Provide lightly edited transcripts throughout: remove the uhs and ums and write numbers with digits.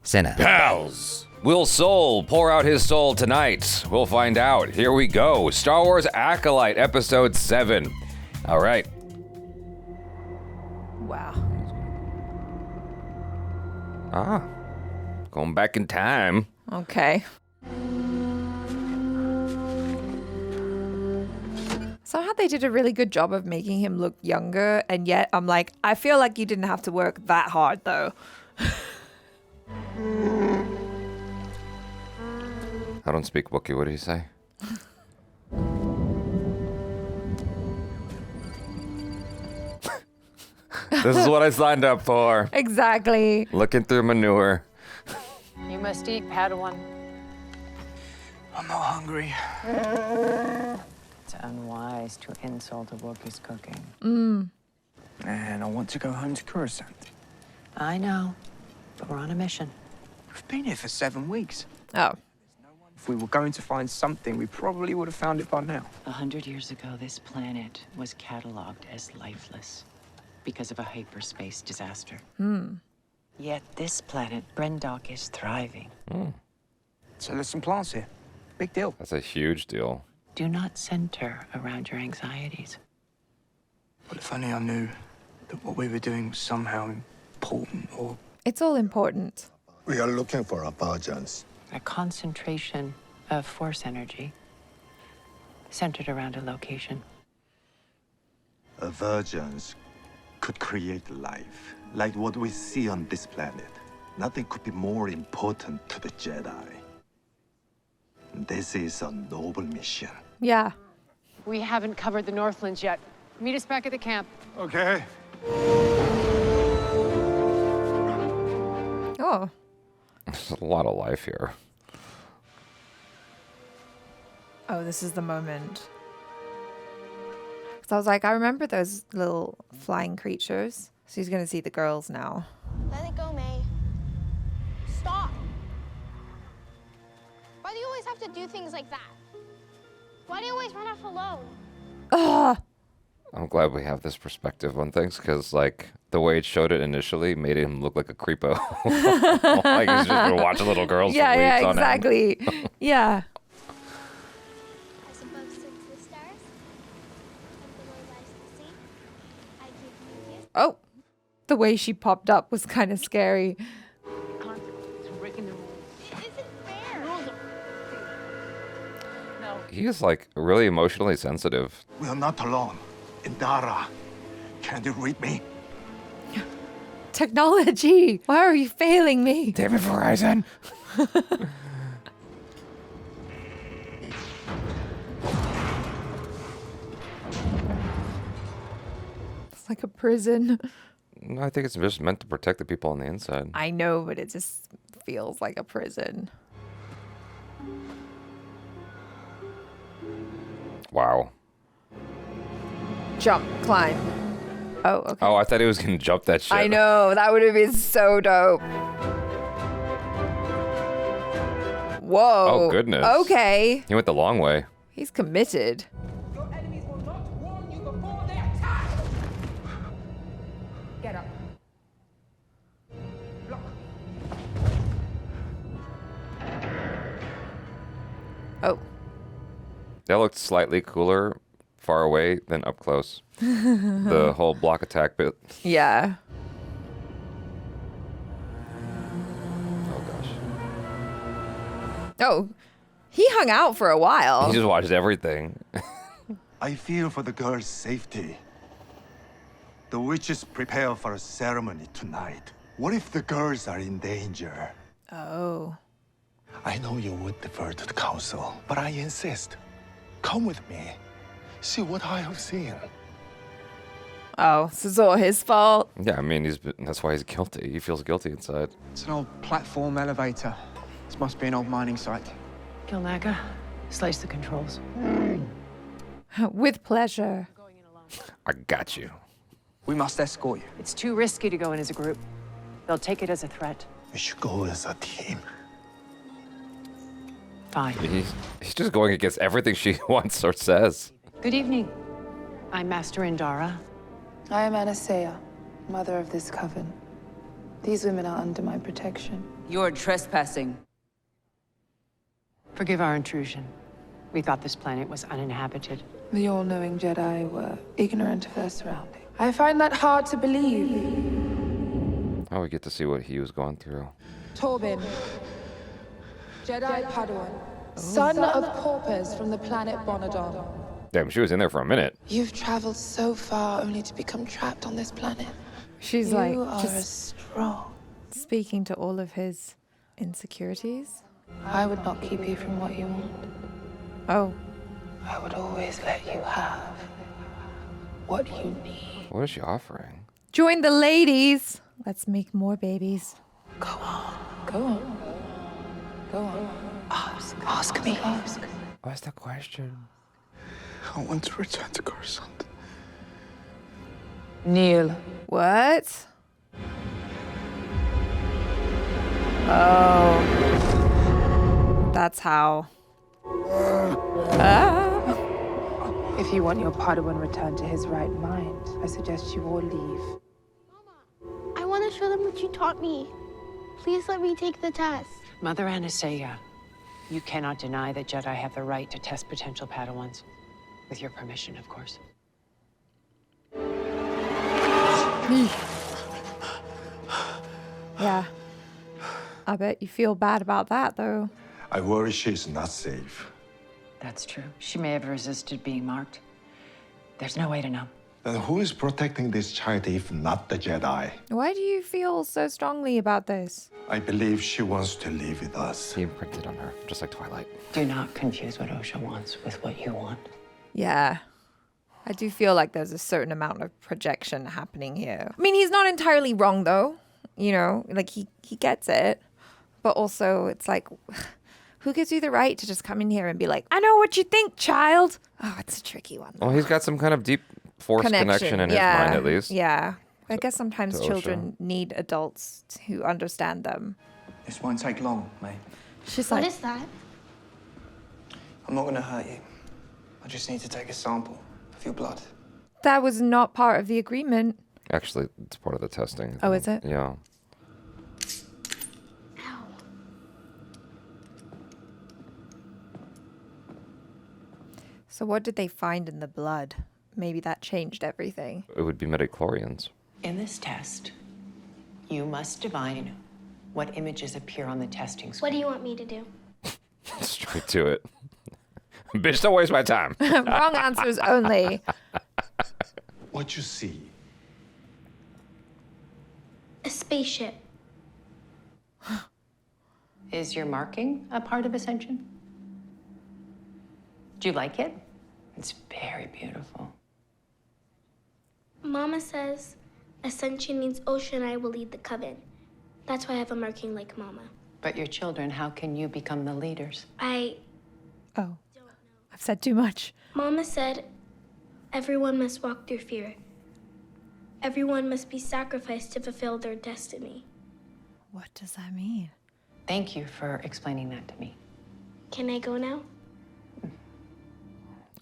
Sinner. Pals! Will Soul pour out his soul tonight? We'll find out. Here we go. Star Wars Acolyte, Episode 7. All right. Wow. Going back in time. Okay. Somehow they did a really good job of making him look younger, and yet I'm like, I feel like you didn't have to work that hard though. I don't speak Wookiee. What did he say? This is what I signed up for. Exactly. Looking through manure. You must eat, Padawan. I'm not hungry. It's unwise to insult a Wookiee's cooking. And I want to go home to Coruscant. I know, but we're on a mission. We've been here for 7 weeks. Oh. If we were going to find something, we probably would have found it by now. 100 years ago, this planet was cataloged as lifeless because of a hyperspace disaster. Yet this planet, Brendok, is thriving. So there's some plants here. Big deal. That's a huge deal. Do not center around your anxieties. Well, if only I knew that what we were doing was somehow important or... It's all important. We are looking for a virgins. A concentration of force energy centered around a location. A virgins could create life, like what we see on this planet. Nothing could be more important to the Jedi. This is a noble mission. Yeah. We haven't covered the Northlands yet. Meet us back at the camp. Okay. Oh. There's a lot of life here. Oh, this is the moment. So I was like, I remember those little flying creatures. So he's gonna see the girls now. Let it go, May. Stop. Why do you always have to do things like that? Why do you always run off alone? Ugh. I'm glad we have this perspective on things, because, like, the way it showed it initially made him look like a creepo. Like he's just been watching little girls for weeks Yeah, on end. exactly. Yeah. As above sits the stars, and below lies the sea. I give you gifts. Oh. The way she popped up was kind of scary. Breaking the rules. It isn't fair. No. He's, like, really emotionally sensitive. We are not alone. Indara, can you read me? Technology. Why are you failing me? Damn it, Verizon. It's like a prison. No, I think it's just meant to protect the people on the inside. I know, but it just feels like a prison. Wow. Jump, climb. Oh, okay. Oh, I thought he was going to jump that shit. I know. That would have been so dope. Whoa. Oh, goodness. Okay. He went the long way. He's committed. Your enemies will not warn you before they attack! Get up. Block. Oh. That looked slightly cooler far away than up close. The whole block attack bit. Yeah. Oh, gosh. Oh. He hung out for a while. He just watched everything. I fear for the girls' safety. The witches prepare for a ceremony tonight. What if the girls are in danger? Oh. I know you would defer to the council, but I insist. Come with me. See what I have seen. Oh, this is all his fault. Yeah, I mean, that's why he's guilty. He feels guilty inside. It's an old platform elevator. This must be an old mining site. Kilnaga, slice the controls. With pleasure. I got you. We must escort you. It's too risky to go in as a group. They'll take it as a threat. We should go as a team. Fine. He's just going against everything she wants or says. Good evening. I'm Master Indara. I am Anastasia, mother of this coven. These women are under my protection. You're trespassing. Forgive our intrusion. We thought this planet was uninhabited. The all-knowing Jedi were ignorant of their surroundings. I find that hard to believe. Oh, we get to see what he was going through. Torbin, Jedi Padawan, son of paupers from the planet Bonadon. Damn, she was in there for a minute. You've traveled so far only to become trapped on this planet. She's You like are just strong. speaking to all of his insecurities. I would not keep you from what you want. Oh, I would always let you have what you need. What is she offering? join the ladies. Let's make more babies. Go on. Go on. Go on. Ask me. What's the question? I want to return to Coruscant. Kneel. What? Oh. That's how. If you want your Padawan returned to his right mind, I suggest you all leave. I want to show them what you taught me. Please let me take the test. Mother Anastasia, you cannot deny that Jedi have the right to test potential Padawans. With your permission, of course. Yeah. I bet you feel bad about that, though. I worry she's not safe. That's true. She may have resisted being marked. There's no way to know. Then who is protecting this child if not the Jedi? Why do you feel so strongly about this? I believe she wants to live with us. He imprinted on her, just like Twilight. Do not confuse what Osha wants with what you want. Yeah. I do feel like there's a certain amount of projection happening here. I mean, he's not entirely wrong, though. You know, like, he gets it. But also, it's like, who gives you the right to just come in here and be like, I know what you think, child? Oh, it's a tricky one. Well, he's got some kind of deep force connection in his mind, at least. Yeah. I guess sometimes to Osha. children need adults who understand them. This won't take long, mate. She's What like, is that? I'm not going to hurt you. I just need to take a sample of your blood. that was not part of the agreement. Actually, it's part of the testing. Oh, is it? Yeah. Ow. So what did they find in the blood? Maybe that changed everything. It would be midichlorians. In this test, you must divine what images appear on the testing What screen. do you want me to do? Straight to it. Bitch, don't waste my time. Wrong answers only. What you see? A spaceship. Is your marking a part of Ascension? Do you like it? It's very beautiful. Mama says Ascension means Osha and I will lead the coven. That's why I have a marking like Mama. But your children, how can you become the leaders? Oh, I've said too much. Mama said everyone must walk through fear. Everyone must be sacrificed to fulfill their destiny. What does that mean? Thank you for explaining that to me. Can I go now?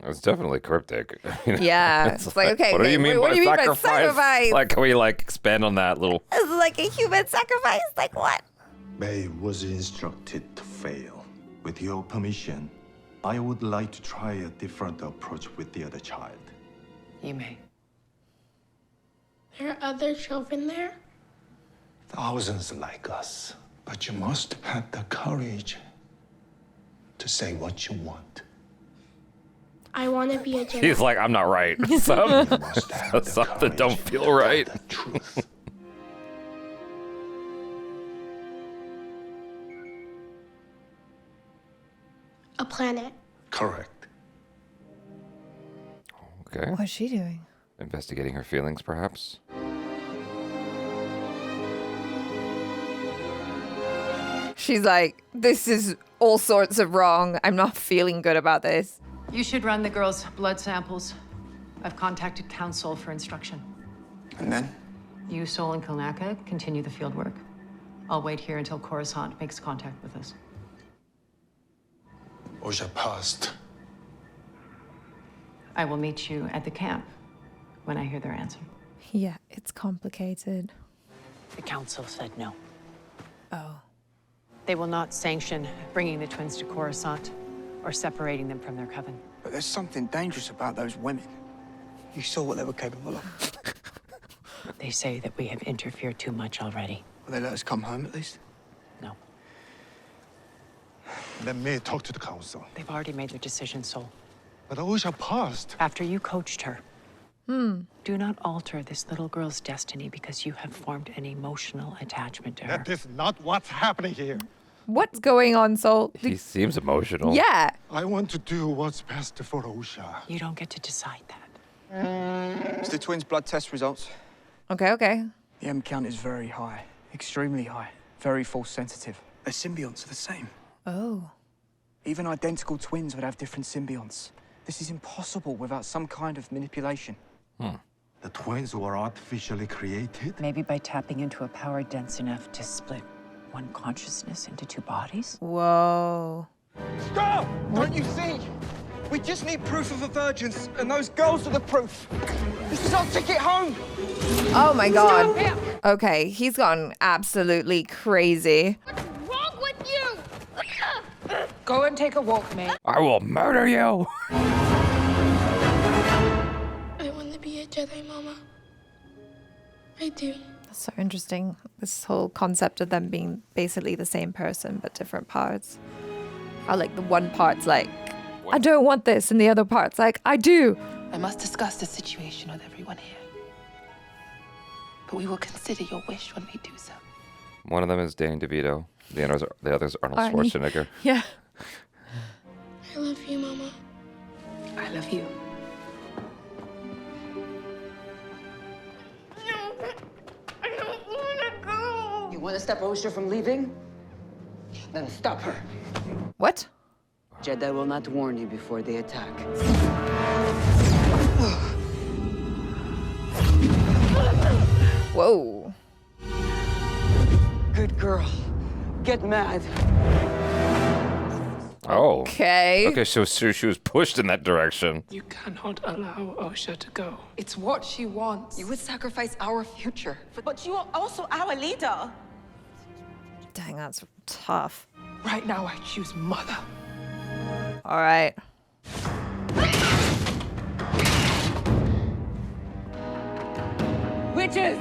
It's definitely cryptic. Yeah. It's like, okay, what do you mean what by do you mean by sacrifice? sacrifice? Like, can we like expand on that little? It's like a human sacrifice? Like what? May was instructed to fail. With your permission, I would like to try a different approach with the other child. You may. There are other children there? Thousands like us. But you must have the courage to say what you want. I want to be a Jedi. He's like, I'm not right. You must have the Something courage don't to feel tell right. the truth. A planet. Correct. Okay. What's she doing? Investigating her feelings, perhaps. She's like, this is all sorts of wrong. I'm not feeling good about this. You should run the girls' blood samples. I've contacted Council for instruction. And then? You, Sol, and Kalnaka continue the field work. I'll wait here until Coruscant makes contact with us. Osha passed. I will meet you at the camp when I hear their answer. Yeah, it's complicated. The Council said no. Oh. They will not sanction bringing the twins to Coruscant or separating them from their coven. But there's something dangerous about those women. You saw what they were capable of. They say that we have interfered too much already. Will they let us come home at least? No. Let me talk to the council. They've already made their decision, Soul. But Osha passed. After you coached her. Do not alter this little girl's destiny because you have formed an emotional attachment to her. That is not what's happening here. What's going on, Soul? He seems emotional. Yeah. I want to do what's best for Osha. You don't get to decide that. It's the twins' blood test results. Okay. The M count is very high. Extremely high. Very force sensitive. Their symbionts are the same. Oh. Even identical twins would have different symbionts. This is impossible without some kind of manipulation. The twins were artificially created? Maybe by tapping into a power dense enough to split one consciousness into two bodies? Whoa. Stop! Don't you see? We just need proof of emergence, and those girls are the proof. This is our ticket home. Oh my god. Okay, he's gone absolutely crazy. What's wrong with you? Go and take a walk, mate. I will murder you. I want to be a Jedi, Mama. I do. That's so interesting. This whole concept of them being basically the same person but different parts. How like the one part's like, I don't want this, and the other part's like, I do. I must discuss the situation with everyone here. But we will consider your wish when we do so. One of them is Danny DeVito. The other's Arnold Arnie. Schwarzenegger. Yeah. I love you, Mama. I love you. No, I don't want to go. You want to stop Osha from leaving? Then stop her. What? Jedi will not warn you before they attack. Whoa. Good girl. Get mad. Oh. Okay. Okay, so she was pushed in that direction. You cannot allow Osha to go. It's what she wants. You would sacrifice our future. But you are also our leader. Dang, that's tough. Right now, I choose mother. All right. Witches,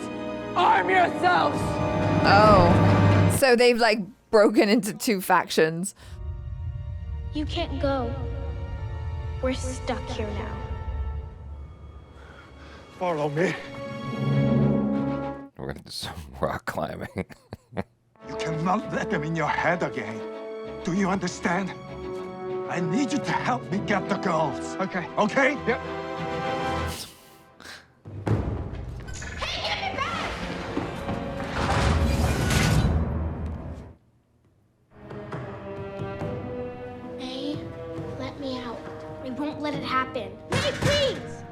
arm yourselves! Oh. So they've like broken into two factions. You can't go. We're stuck here now. Follow me. We're gonna do some rock climbing. You cannot let them in your head again. Do you understand? I need you to help me get the girls. Okay. Okay? Yep. May, let me out. I won't let it happen. May, please!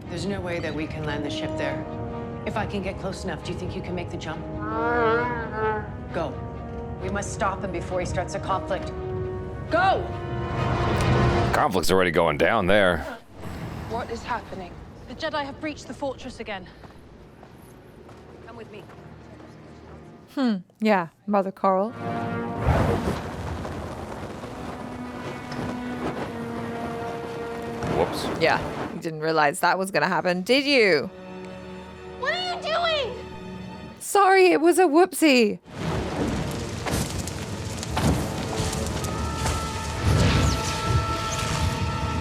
There's no way that we can land the ship there. If I can get close enough, do you think you can make the jump? Go. We must stop him before he starts a conflict. Go! Conflict's already going down there. What is happening? The Jedi have breached the fortress again. Come with me. Yeah, Mother Coral. Whoops. Yeah, you didn't realize that was gonna happen, did you? What are you doing? Sorry, it was a whoopsie.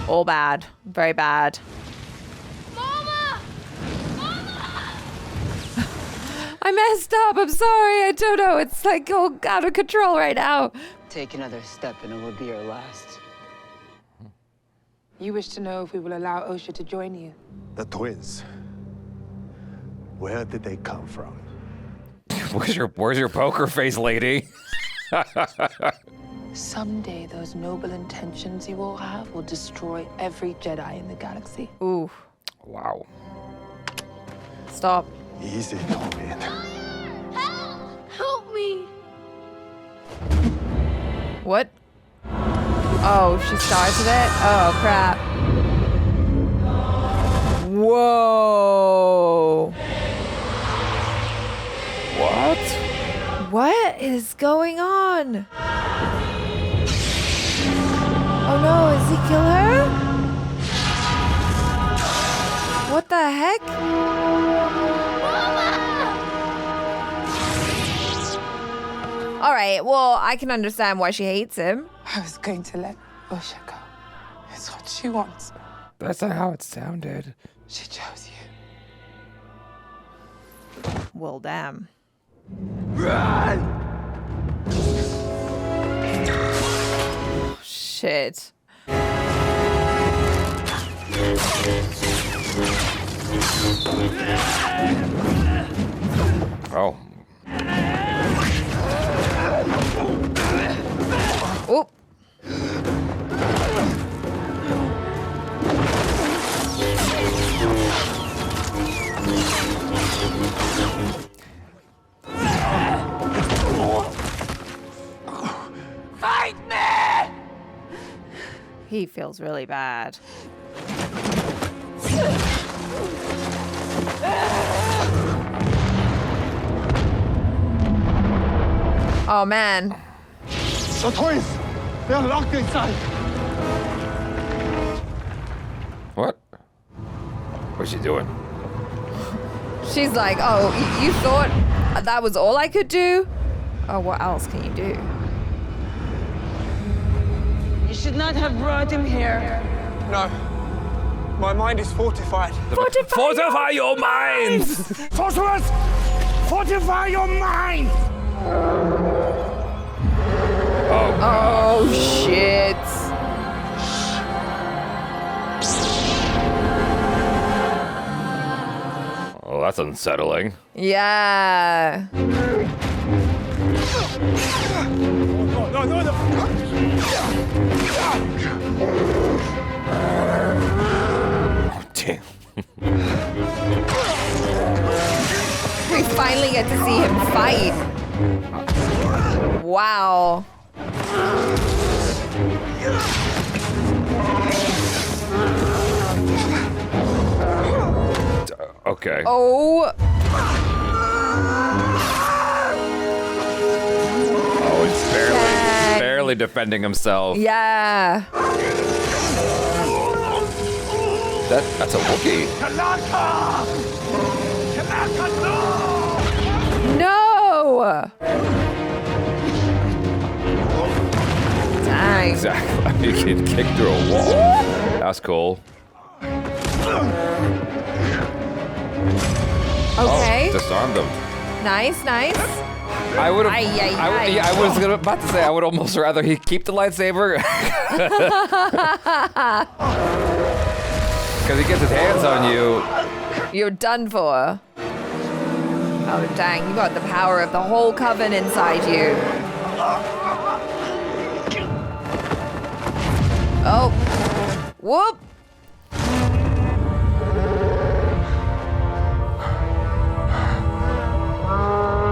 All bad. Very bad. Mama! Mama! I messed up. I'm sorry. I don't know. It's like all out of control right now. Take another step and it will be your last. You wish to know if we will allow Osha to join you. The twins. Where did they come from? Where's your poker face, lady? Someday, those noble intentions you all have will destroy every Jedi in the galaxy. Ooh. Wow. Stop. Easy, Tobin. Help! Help me! What? Oh, she started it? Oh, crap. Whoa. Whoa. What is going on? Oh no, is he kill her? What the heck? All right, well, I can understand why she hates him. I was going to let Osha go. It's what she wants. That's not how it sounded. She chose you. Well, damn. Run! Oh, shit. Oh. Oop. Fight me! He feels really bad. Oh man. The twins! They're locked inside! What? What's she doing? She's like, oh, you thought that was all I could do? Oh, what else can you do? You should not have brought him here. No. My mind is fortified. Fortify your minds! Sorcerers! Fortify your mind! Oh, shit. Oh, that's unsettling. Yeah. No. Oh, damn. We finally get to see him fight. Wow. Okay. Oh. Oh, it's barely defending himself. Yeah. That's a Wookiee. No. Dang. Exactly. You can kick through a wall. That's cool. Okay. Oh, disarmed him. Nice. I would have. Ay. I was about to say I would almost rather he keep the lightsaber because he gets his hands on you. You're done for. Oh, dang. You got the power of the whole coven inside you. Oh. Whoop.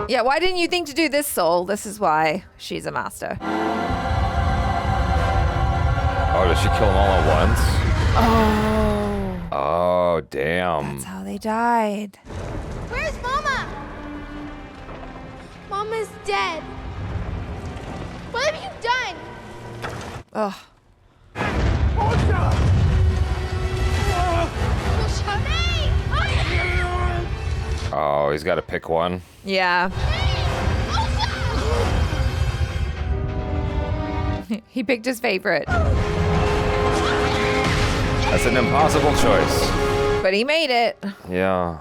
Yeah, why didn't you think to do this, Soul? This is why she's a master. Oh, does she kill them all at once? Oh. Oh, damn. That's how they died. Where's Mama? Mama's dead. What have you done? Ugh. Osha! Oh, he's got to pick one. Yeah. He picked his favorite. That's an impossible choice. But he made it. Yeah.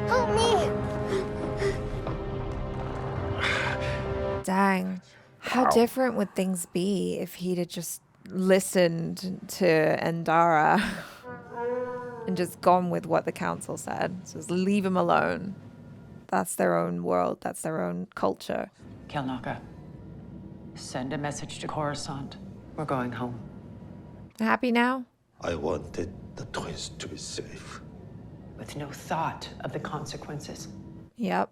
Help me! Dang. How different would things be if he'd have just listened to Endara and just gone with what the council said? So just leave him alone. That's their own world. That's their own culture. Kelnaka, send a message to Coruscant. We're going home. Happy now? I wanted the twins to be safe. With no thought of the consequences. Yep.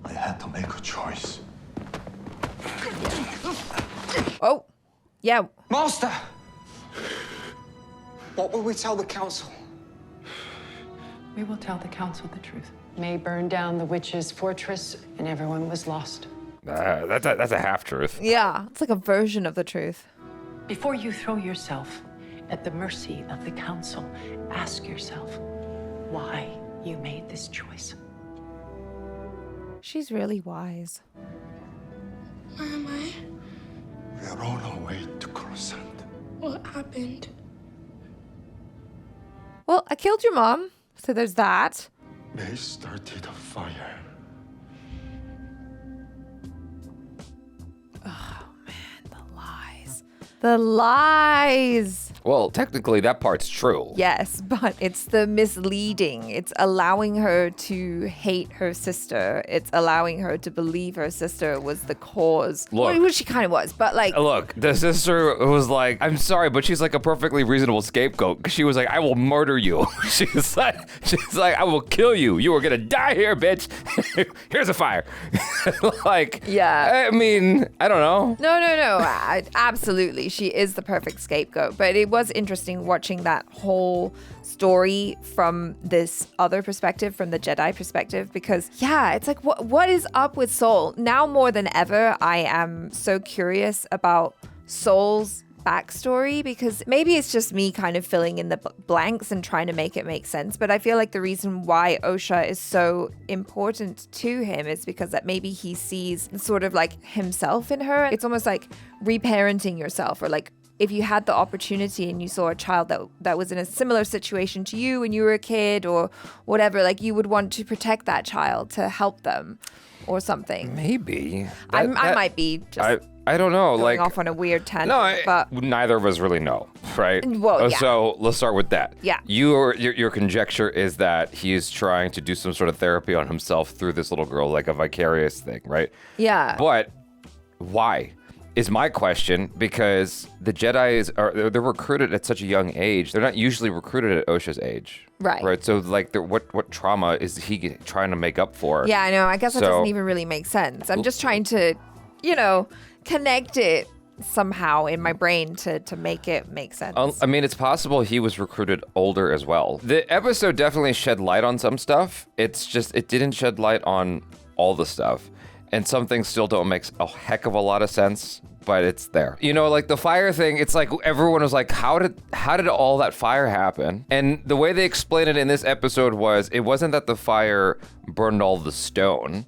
I had to make a choice. Oh, yeah. Master! What will we tell the council? We will tell the council the truth. May burned down the witch's fortress and everyone was lost. That's a half-truth. Yeah, it's like a version of the truth. Before you throw yourself at the mercy of the council, ask yourself why you made this choice. She's really wise. Where am I? We are on our way to Coruscant. What happened? Well, I killed your mom, so there's that. They started a fire. Oh, man, the lies. The lies. Well, technically, that part's true. Yes, but it's the misleading. It's allowing her to hate her sister. It's allowing her to believe her sister was the cause. Look. Well, she kind of was, but like... Look, the sister was like, I'm sorry, but she's like a perfectly reasonable scapegoat. She was like, I will murder you. she's like, I will kill you. You are gonna die here, bitch. Here's a fire. Like, yeah. I mean, I don't know. No. Absolutely. She is the perfect scapegoat. But it was interesting watching that whole story from this other perspective, from the Jedi perspective, because yeah, it's like, what is up with Soul? Now more than ever, I am so curious about Soul's backstory, because maybe it's just me kind of filling in the blanks and trying to make it make sense, but I feel like the reason why Osha is so important to him is because that maybe he sees sort of like himself in her. It's almost like reparenting yourself, or like if you had the opportunity and you saw a child that was in a similar situation to you when you were a kid or whatever, like you would want to protect that child to help them or something. Maybe. I might be just I don't know. going Like off on a weird tangent, no, but neither of us really know, right? Well, yeah. So let's start with that. Yeah. Your conjecture is that he's trying to do some sort of therapy on himself through this little girl, like a vicarious thing, right? Yeah. But why? Is my question, because the Jedi they're recruited at such a young age. They're not usually recruited at Osha's age. Right. Right. So like what trauma is he trying to make up for? Yeah, I know. I guess that doesn't even really make sense. I'm just trying to, connect it somehow in my brain to make it make sense. I mean, it's possible he was recruited older as well. The episode definitely shed light on some stuff. It's just, it didn't shed light on all the stuff. And some things still don't make a heck of a lot of sense, but it's there. Like the fire thing, it's like everyone was like, how did all that fire happen? And the way they explained it in this episode was, it wasn't that the fire burned all the stone,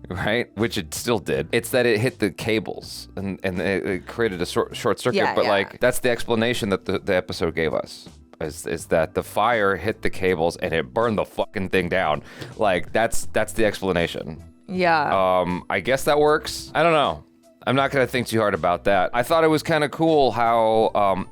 right? Which it still did. It's that it hit the cables and it created a short circuit. Yeah, but yeah. like, that's the explanation that the episode gave us. Is that the fire hit the cables and it burned the fucking thing down. Like, that's the explanation. Yeah. I guess that works. I don't know. I'm not going to think too hard about that. I thought it was kind of cool how,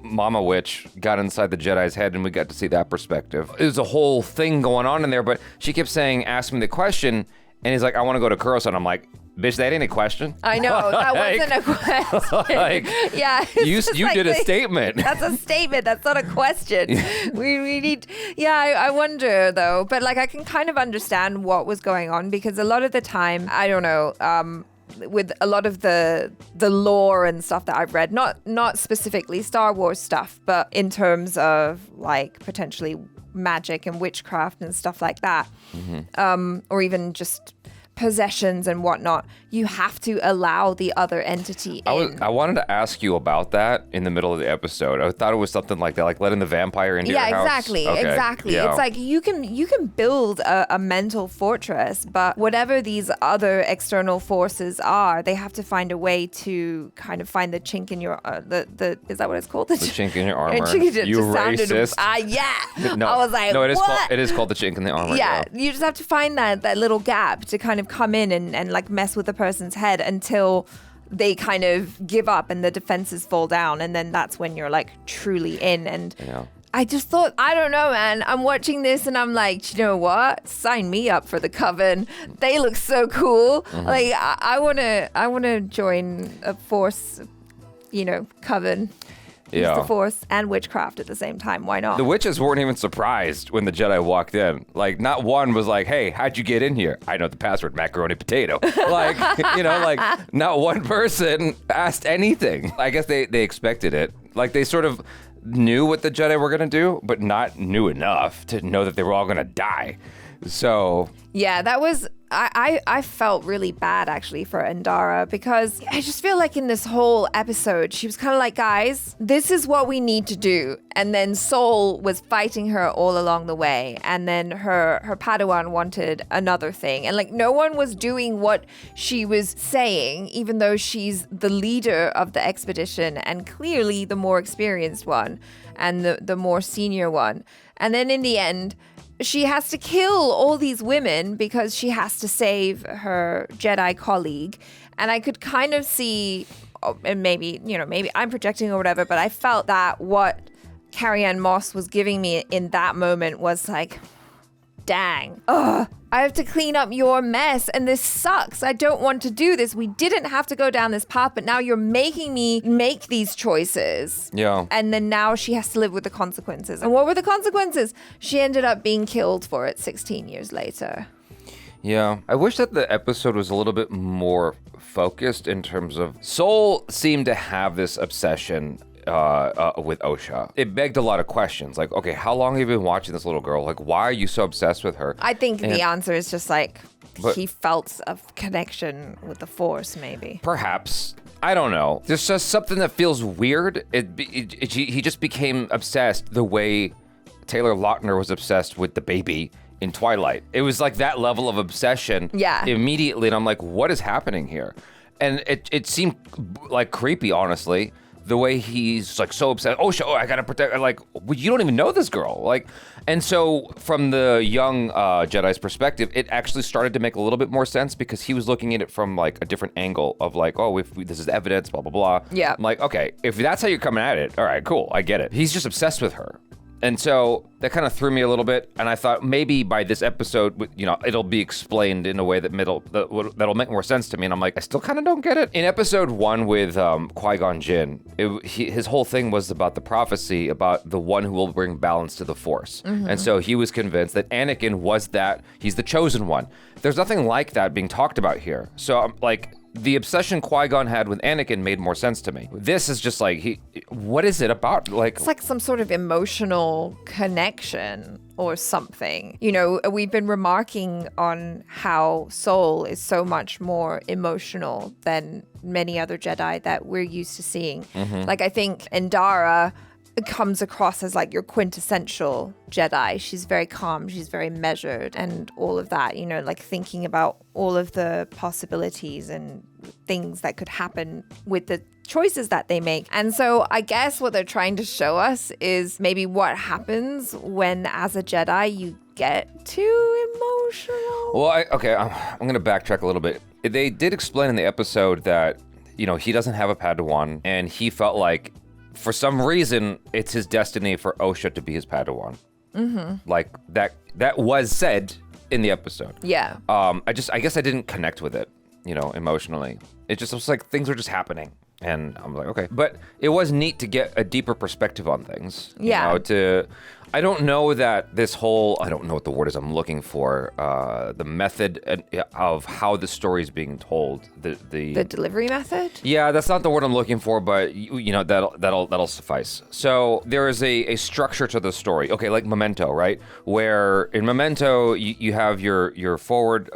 Mama Witch got inside the Jedi's head and we got to see that perspective. There's a whole thing going on in there, but she kept saying, ask me the question. And he's like, I want to go to Coruscant. I'm like, bitch, that ain't a question. I know, that wasn't a question. Like, yeah. You did a statement. That's a statement. That's not a question. we need, I wonder though, but like I can kind of understand what was going on, because a lot of the time, I don't know, with a lot of the lore and stuff that I've read, not specifically Star Wars stuff, but in terms of like potentially magic and witchcraft and stuff like that, or even just possessions and whatnot, you have to allow the other entity in. I wanted to ask you about that in the middle of the episode. I thought it was something like that, like letting the vampire into your house. Exactly. Yeah. It's like you can build a mental fortress, but whatever these other external forces are, they have to find a way to kind of find the chink in your is that what it's called? The chink in your armor. You racist. Yeah. No, I was like, no, what? It is called the chink in the armor. Yeah, you just have to find that little gap to kind of come in and like mess with the person's head until they kind of give up and the defenses fall down, and then that's when you're like truly in. And I just thought, I don't know, man, I'm watching this and I'm like, you know what? Sign me up for the coven. They look so cool. Like I wanna join a Force, coven. Use the Force and witchcraft at the same time. Why not? The witches weren't even surprised when the Jedi walked in. Like, not one was like, hey, how'd you get in here? I know the password, macaroni potato. Like, like not one person asked anything. I guess they expected it. Like, they sort of, knew what the Jedi were going to do, but not knew enough to know that they were all going to die. So yeah, that was I felt really bad actually for Andara, because I just feel like in this whole episode she was kind of like, guys, this is what we need to do, and then Sol was fighting her all along the way, and then her Padawan wanted another thing, and like no one was doing what she was saying, even though she's the leader of the expedition and clearly the more experienced one and the more senior one. And then in the end, she has to kill all these women because she has to save her Jedi colleague. And I could kind of see, and maybe I'm projecting or whatever, but I felt that what Carrie-Anne Moss was giving me in that moment was like, dang, I have to clean up your mess and this sucks. I don't want to do this. We didn't have to go down this path, but now you're making me make these choices. Yeah. And then now she has to live with the consequences. And what were the consequences? She ended up being killed for it 16 years later. Yeah. I wish that the episode was a little bit more focused in terms of Sol seemed to have this obsession with Osha. It begged a lot of questions. Like, okay, how long have you been watching this little girl? Like, why are you so obsessed with her? I think the answer is just like, he felt a connection with the Force, maybe. Perhaps. I don't know. There's just something that feels weird. He just became obsessed the way Taylor Lautner was obsessed with the baby in Twilight. It was like that level of obsession immediately. And I'm like, what is happening here? And it seemed like creepy, honestly. The way he's like so upset. Oh, I gotta protect. Like, well, you don't even know this girl. Like, and so from the young Jedi's perspective, it actually started to make a little bit more sense because he was looking at it from like a different angle of like, oh, if this is evidence, blah blah blah. Yeah. I'm like, okay, if that's how you're coming at it, all right, cool, I get it. He's just obsessed with her. And so that kind of threw me a little bit, and I thought maybe by this episode, it'll be explained in a way that'll make more sense to me. And I'm like, I still kind of don't get it. In episode 1 with Qui-Gon Jinn, his whole thing was about the prophecy about the one who will bring balance to the Force. Mm-hmm. And so he was convinced that Anakin was that, he's the chosen one. There's nothing like that being talked about here. So I'm like, the obsession Qui-Gon had with Anakin made more sense to me. This is just like, what is it about? Like, it's like some sort of emotional connection or something. We've been remarking on how Sol is so much more emotional than many other Jedi that we're used to seeing. Mm-hmm. Like, I think Andara comes across as like your quintessential Jedi. She's very calm, she's very measured, and all of that, like thinking about all of the possibilities and things that could happen with the choices that they make. And so I guess what they're trying to show us is maybe what happens when, as a Jedi, you get too emotional. Well, I'm going to backtrack a little bit. They did explain in the episode that, he doesn't have a Padawan, and he felt like for some reason, it's his destiny for Osha to be his Padawan. Mm-hmm. Like, that was said in the episode. Yeah. I guess I didn't connect with it, emotionally. It just was like things were just happening. And I'm like, okay. But it was neat to get a deeper perspective on things. Yeah. I don't know that this whole, I don't know what the word is I'm looking for, the method of how the story is being told. The delivery method? Yeah, that's not the word I'm looking for, but that'll suffice. So there is a structure to the story. Okay, like Memento, right? Where in Memento, you have your forward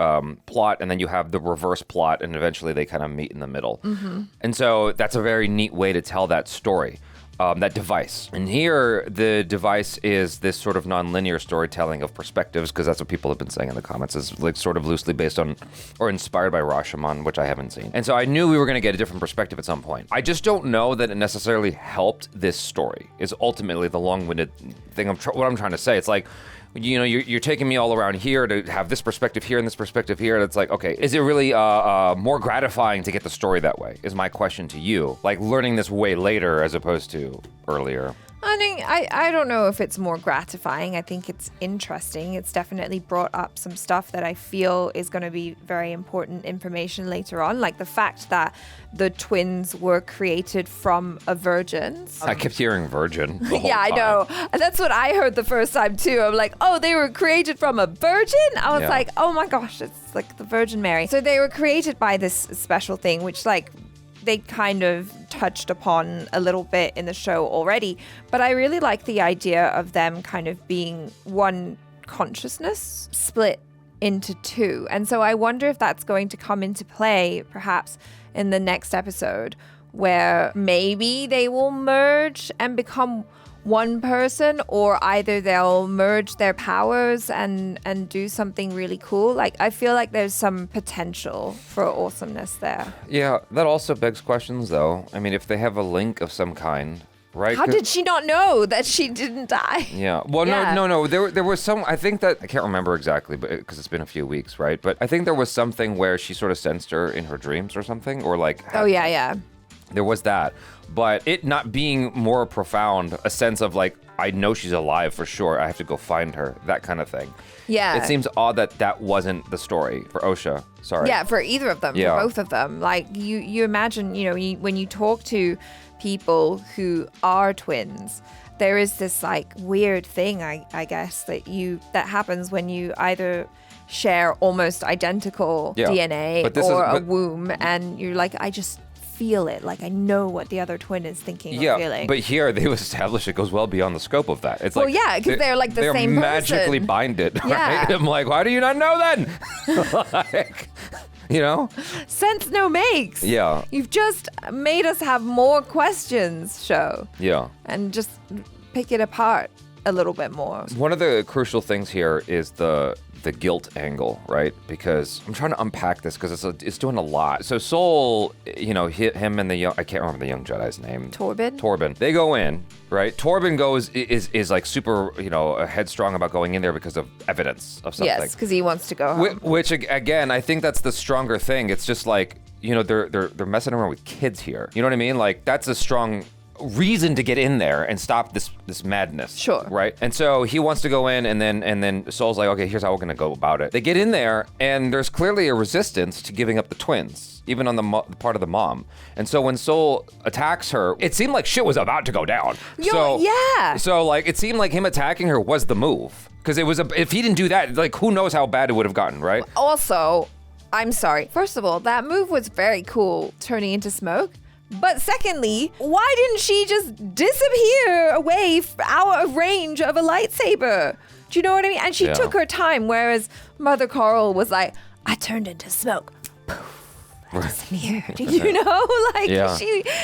plot, and then you have the reverse plot, and eventually they kind of meet in the middle. Mm-hmm. And so that's a very neat way to tell that story. That device. And here, the device is this sort of non-linear storytelling of perspectives, because that's what people have been saying in the comments, is like sort of loosely based on or inspired by Rashomon, which I haven't seen. And so I knew we were going to get a different perspective at some point. I just don't know that it necessarily helped this story, is ultimately the long-winded thing what I'm trying to say. It's like, you're taking me all around here to have this perspective here and this perspective here. And it's like, okay, is it really more gratifying to get the story that way? Is my question to you. Like learning this way later as opposed to earlier. I don't know if it's more gratifying. I think it's interesting. It's definitely brought up some stuff that I feel is going to be very important information later on, like the fact that the twins were created from a virgin. I kept hearing virgin the whole Yeah, I time. know. That's what I heard the first time too. I'm like, oh, they were created from a virgin? I was like, oh my gosh, it's like the Virgin Mary. So they were created by this special thing, which like, they kind of touched upon a little bit in the show already, but I really like the idea of them kind of being one consciousness split into two. And so I wonder if that's going to come into play perhaps in the next episode, where maybe they will merge and become one person, or either they'll merge their powers and do something really cool. Like, I feel like there's some potential for awesomeness there. Yeah, that also begs questions, though. I mean, if they have a link of some kind, right? How did she not know that she didn't die? Yeah. Well, no. There was some. I think that I can't remember exactly, but because it's been a few weeks, right? But I think there was something where she sort of sensed her in her dreams or something, or like. Oh yeah. There was that, but it not being more profound, a sense of like, I know she's alive for sure. I have to go find her. That kind of thing. Yeah. It seems odd that wasn't the story for Osha. Sorry. Yeah, for either of them, for both of them. Like you imagine, when you talk to people who are twins, there is this like weird thing, I guess, that happens when you either share almost identical DNA or a womb, and you're like, I just feel it. Like, I know what the other twin is thinking or feeling. But here they've established it goes well beyond the scope of that. It's well, because they're like the same person. They're magically binded, right? Yeah. I'm like, why do you not know then? Like, Sense no makes. Yeah. You've just made us have more questions, show. Yeah. And just pick it apart a little bit more. One of the crucial things here is the guilt angle, right? Because I'm trying to unpack this because it's doing a lot. So Sol, him and I can't remember the young Jedi's name. Torben. They go in, right? Torben is like super, headstrong about going in there because of evidence of something. Yes, because he wants to go home. Which again, I think that's the stronger thing. It's just like, they're messing around with kids here. You know what I mean? Like, that's a strong reason to get in there and stop this madness. Sure. Right? And so he wants to go in, and then Sol's like, okay, here's how we're going to go about it. They get in there, and there's clearly a resistance to giving up the twins, even on the part of the mom. And so when Sol attacks her, it seemed like shit was about to go down. So like, it seemed like him attacking her was the move. Because if he didn't do that, like, who knows how bad it would have gotten, right? Also, I'm sorry. First of all, that move was very cool, turning into smoke. But secondly, why didn't she just disappear away out of range of a lightsaber? Do you know what I mean? And she took her time, whereas Mother Carl was like, I turned into smoke. Poof, I disappeared. Like,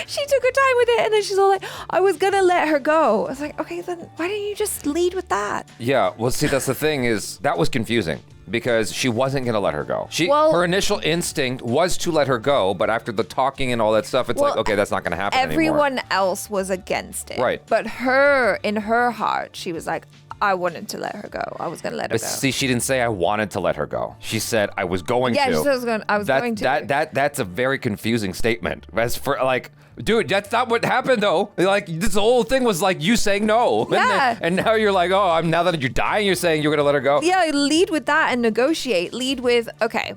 she took her time with it, and then she's all like, I was gonna let her go. I was like, okay, then why didn't you just lead with that? Yeah, well, see, that's the thing is, that was confusing. Because she wasn't going to let her go. Her initial instinct was to let her go, but after the talking and all that stuff, it's like, okay, that's not going to happen anymore. Everyone else was against it. Right. But in her heart, she was like, I wanted to let her go. I was going to let her go. See, she didn't say I wanted to let her go. She said I was going to. Yeah, she said I was going to. That's a very confusing statement. As for like, dude, that's not what happened though. Like, this whole thing was like you saying no. Yeah. And now you're like, oh, now that you're dying, you're saying you're going to let her go. Yeah, lead with that and negotiate. Lead with, okay,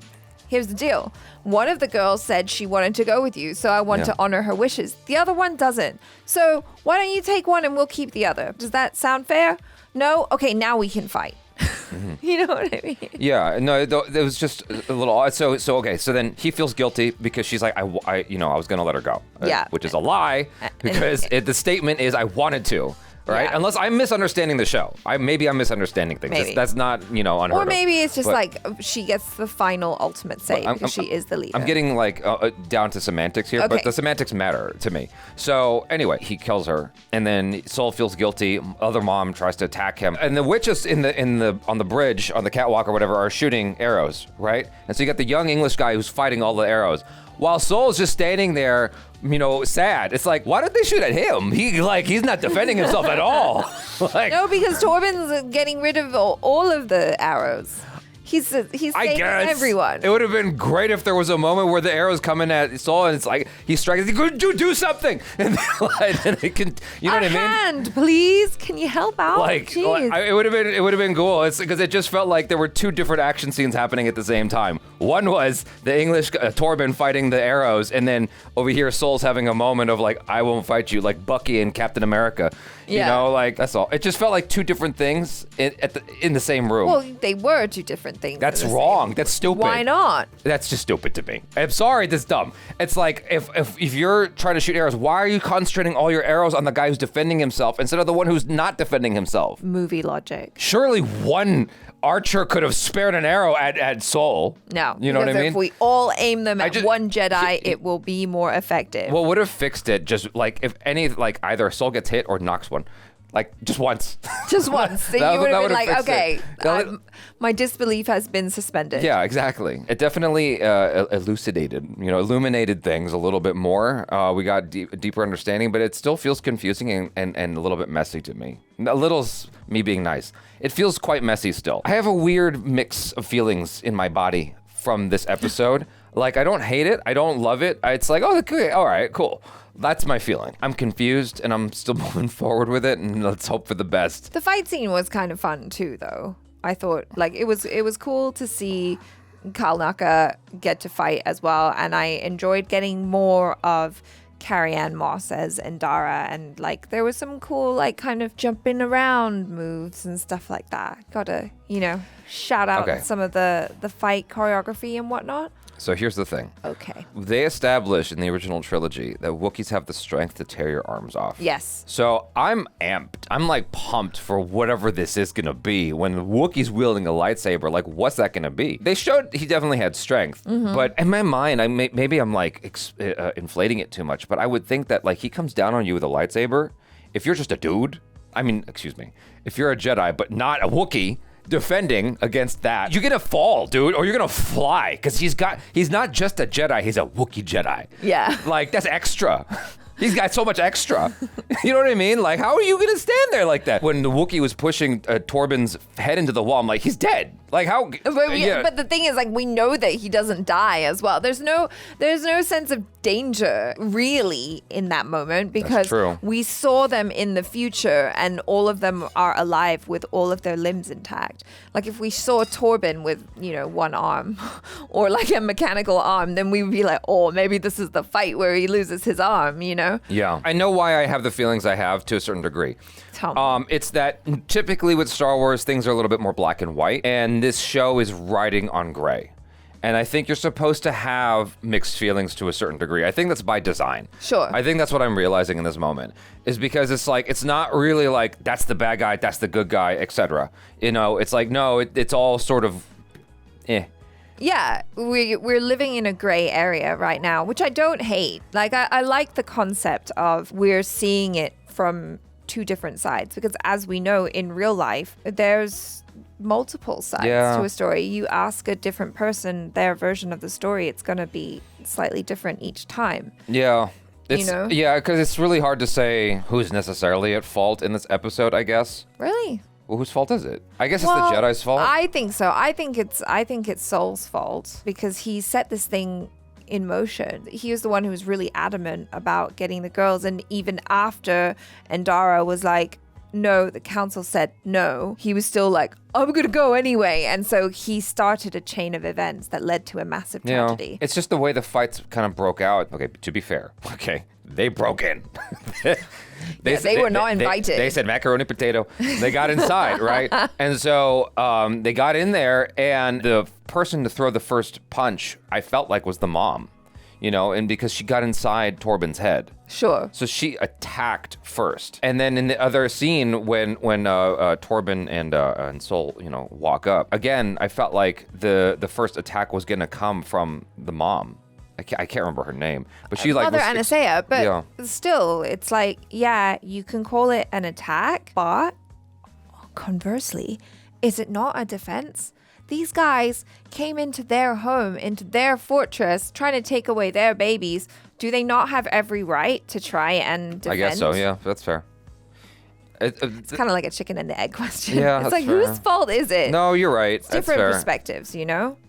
here's the deal. One of the girls said she wanted to go with you, so I want to honor her wishes. The other one doesn't. So why don't you take one and we'll keep the other? Does that sound fair? No? Okay, now we can fight. Mm-hmm. You know what I mean? Yeah, no, it was just a little odd. So okay, so then he feels guilty because she's like, I was gonna let her go. Which is a lie because the statement is I wanted to. Right? Yeah. Unless I'm misunderstanding the show. Maybe I'm misunderstanding things. Maybe. That's not, unheard of. Or maybe it's just like she gets the final ultimate say because she is the leader. I'm getting like down to semantics here, but the semantics matter to me. So anyway, he kills her, and then Sol feels guilty. Other mom tries to attack him, and the witches on the bridge, on the catwalk or whatever, are shooting arrows, right? And so you got the young English guy who's fighting all the arrows, while Sol's just standing there, sad. It's like, why did they shoot at him? He's not defending himself at all. No, because Torben's getting rid of all of the arrows. He's saving everyone. It would have been great if there was a moment where the arrows come in at Sol and it's like he strikes. He's like, do something, and then it can. You know what I mean? Hand, please. Can you help out? It would have been cool. It's because it just felt like there were two different action scenes happening at the same time. One was the English Torben fighting the arrows, and then over here Sol's having a moment of like, I won't fight you, like Bucky and Captain America. You know, like, that's all. It just felt like two different things in the same room. Well, they were two different things. That's wrong. That's stupid. Why not? That's just stupid to me. I'm sorry, that's dumb. It's like, if you're trying to shoot arrows, why are you concentrating all your arrows on the guy who's defending himself instead of the one who's not defending himself? Movie logic. Surely one archer could have spared an arrow at Soul. No. You know what I mean? If we all aim them at one Jedi, it will be more effective. What would have fixed it, just like, if any, like, either Soul gets hit or knocks one. Like, just once. Just once. So you would have been like, okay, my disbelief has been suspended. Yeah, exactly. It definitely illuminated things a little bit more. We got a deeper understanding, but it still feels confusing and a little bit messy to me. A little's me being nice. It feels quite messy still. I have a weird mix of feelings in my body from this episode. Like, I don't hate it. I don't love it. It's like, oh, okay, all right, cool. That's my feeling. I'm confused, and I'm still moving forward with it, and let's hope for the best. The fight scene was kind of fun too, though. I thought, like, it was cool to see Kalnaka get to fight as well, and I enjoyed getting more of Carrie-Anne Moss as Endara, and like there was some cool like kind of jumping around moves and stuff like that. Gotta, shout out some of the fight choreography and whatnot. So here's the thing. Okay. They established in the original trilogy that Wookiees have the strength to tear your arms off. Yes. So I'm amped. I'm like pumped for whatever this is gonna be. When Wookiee's wielding a lightsaber, like what's that gonna be? They showed he definitely had strength, but in my mind, maybe I'm like inflating it too much. But I would think that like he comes down on you with a lightsaber. If you're just a dude, if you're a Jedi but not a Wookiee, defending against that, you're gonna fall, dude, or you're gonna fly, because he's not just a Jedi, he's a Wookiee Jedi. Yeah. Like, that's extra. He's got so much extra. You know what I mean? Like, how are you gonna stand there like that? When the Wookiee was pushing Torben's head into the wall, I'm like, he's dead. Like, how? But the thing is, like, we know that he doesn't die as well. There's no sense of danger really in that moment, because we saw them in the future and all of them are alive with all of their limbs intact. Like, if we saw Torben with, one arm or like a mechanical arm, then we would be like, oh, maybe this is the fight where he loses his arm, Yeah. I know why I have the feelings I have to a certain degree. It's that typically with Star Wars, things are a little bit more black and white, and this show is riding on gray. And I think you're supposed to have mixed feelings to a certain degree. I think that's by design. Sure. I think that's what I'm realizing in this moment, is because it's like, it's not really like, that's the bad guy, that's the good guy, etc. It's like, no, it's all sort of, Yeah, we're living in a gray area right now, which I don't hate. Like, I like the concept of we're seeing it from two different sides, because as we know in real life, there's multiple sides to a story. You ask a different person their version of the story, it's going to be slightly different each time. Yeah. Yeah, because it's really hard to say who's necessarily at fault in this episode, I guess. Really? Well, whose fault is it? I guess it's the Jedi's fault. I think so. I think it's Soul's fault, because he set this thing in motion. He was the one who was really adamant about getting the girls, and even after Endara was like, no, the council said no, he was still like, I'm gonna go anyway. And so he started a chain of events that led to a massive tragedy. It's just the way the fights kind of broke out. Okay, to be fair, they broke in. They were not invited. They said macaroni potato. They got inside, right? And so they got in there, and the person to throw the first punch, I felt like, was the mom, and because she got inside Torben's head. Sure. So she attacked first, and then in the other scene, when Torben and Soul, walk up again, I felt like the first attack was gonna come from the mom. I can't remember her name, but she Mother Anasea, but still, it's like, you can call it an attack, but conversely, is it not a defense? These guys came into their home, into their fortress, trying to take away their babies. Do they not have every right to try and defend? I guess so, yeah, that's fair. It's kind of like a chicken and the egg question. Yeah, it's like, fair. Whose fault is it? No, you're right. It's different perspectives,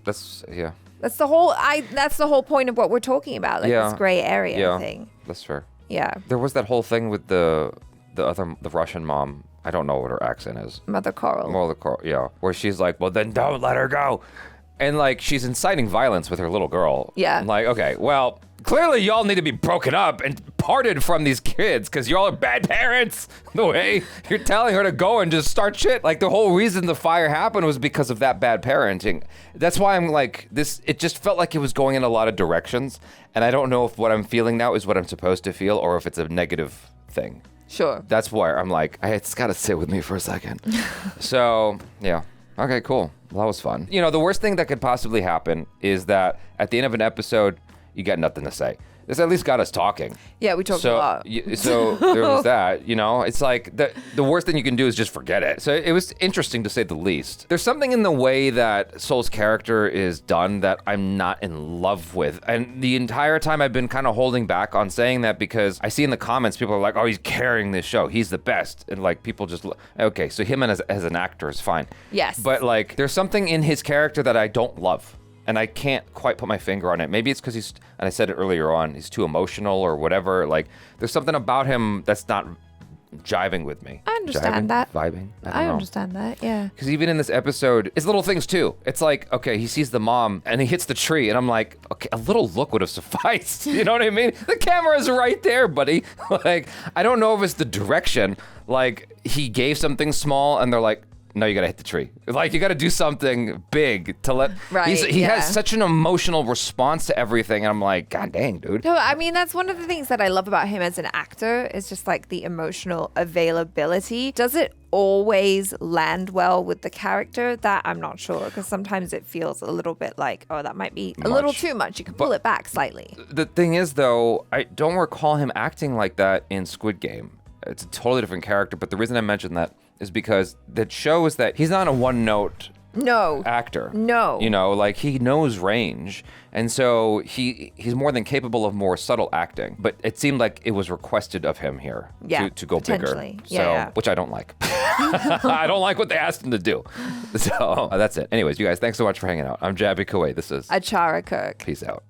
That's, yeah. That's the whole point of what we're talking about, like this gray area thing. That's fair. Yeah. There was that whole thing with the Russian mom. I don't know what her accent is. Mother Coral, yeah. Where she's like, well, then don't let her go. And like, she's inciting violence with her little girl. Yeah. I'm like, okay, well, clearly y'all need to be broken up and parted from these kids because y'all are bad parents. The way you're telling her to go and just start shit. Like the whole reason the fire happened was because of that bad parenting. That's why I'm like this. It just felt like it was going in a lot of directions, and I don't know if what I'm feeling now is what I'm supposed to feel or if it's a negative thing. Sure. That's why I'm like, it's got to sit with me for a second. So yeah. Okay, cool. Well, that was fun. You know, the worst thing that could possibly happen is that at the end of an episode, you got nothing to say. This at least got us talking. Yeah, we talked a lot. So there was that, you know? It's like the worst thing you can do is just forget it. So it was interesting to say the least. There's something in the way that Soul's character is done that I'm not in love with. And the entire time I've been kind of holding back on saying that because I see in the comments people are like, oh, he's carrying this show. He's the best. And like people just, okay, so him as an actor is fine. Yes. But like there's something in his character that I don't love. And I can't quite put my finger on it. Maybe it's because he's, and I said it earlier on, he's too emotional or whatever. Like, there's something about him that's not jiving with me. I understand that. Vibing. I don't know. Understand that, yeah. Because even in this episode, it's little things too. It's like, okay, he sees the mom and he hits the tree, and I'm like, okay, a little look would have sufficed. You know what I mean? The camera's right there, buddy. Like, I don't know if it's the direction. Like, he gave something small, and they're like, no, you gotta hit the tree. Like, you gotta do something big to let... Right, he has such an emotional response to everything, and I'm like, God dang, dude. No, I mean, that's one of the things that I love about him as an actor is just like the emotional availability. Does it always land well with the character? That I'm not sure, because sometimes it feels a little bit like, oh, that might be a little too much. You can pull it back slightly. The thing is, though, I don't recall him acting like that in Squid Game. It's a totally different character, but the reason I mentioned that is because that shows that he's not a one-note actor. No. You know, like he knows range. And so he's more than capable of more subtle acting. But it seemed like it was requested of him here to go bigger. So, which I don't like. I don't like what they asked him to do. So that's it. Anyways, you guys, thanks so much for hanging out. I'm Jaby Kuwait. This is Achara Kirk. Peace out.